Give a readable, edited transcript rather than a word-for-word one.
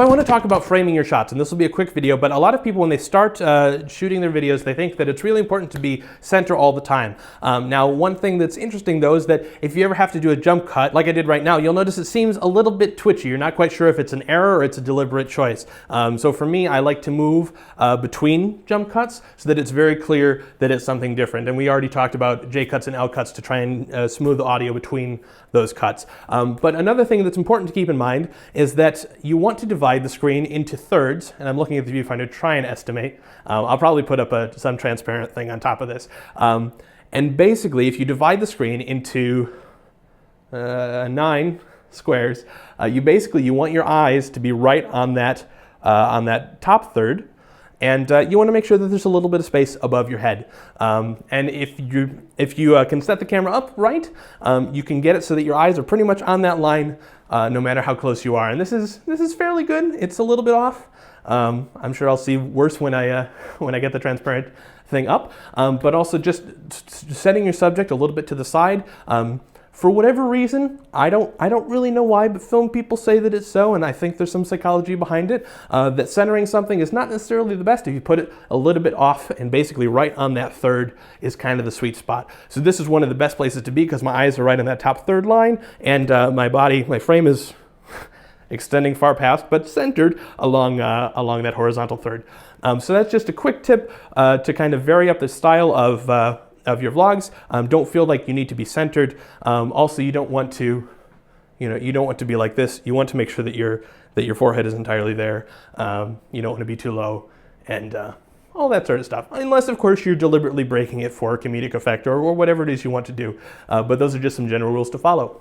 So I want to talk about framing your shots, and this will be a quick video, but a lot of people when they start shooting their videos, they think that it's really important to be center all the time. Now, one thing that's interesting though is that if you ever have to do a jump cut, like I did right now, you'll notice it seems a little bit twitchy. You're not quite sure if it's an error or it's a deliberate choice. So for me, I like to move between jump cuts so that it's very clear that it's something different. And we already talked about J cuts and L cuts to try and smooth the audio between those cuts. But another thing that's important to keep in mind is that you want to divide the screen into thirds, and I'm looking at the viewfinder to try and estimate. I'll probably put up some transparent thing on top of this. And basically, if you divide the screen into 9 squares, you want your eyes to be right on that top third. And you want to make sure that there's a little bit of space above your head. And if you can set the camera up right, you can get it so that your eyes are pretty much on that line, no matter how close you are. And this is fairly good. It's a little bit off. I'm sure I'll see worse when I get the transparent thing up. But also just setting your subject a little bit to the side. For whatever reason, I don't really know why, but film people say that it's so, and I think there's some psychology behind it, that centering something is not necessarily the best if you put it a little bit off, and basically right on that third is kind of the sweet spot. So this is one of the best places to be because my eyes are right on that top third line, and my frame is extending far past, but centered along that horizontal third. So that's just a quick tip to kind of vary up the style of your vlogs. Don't feel like you need to be centered. Also, you don't want to be like this. You want to make sure that your forehead is entirely there. You don't want to be too low, and all that sort of stuff. Unless, of course, you're deliberately breaking it for comedic effect or whatever it is you want to do. But those are just some general rules to follow.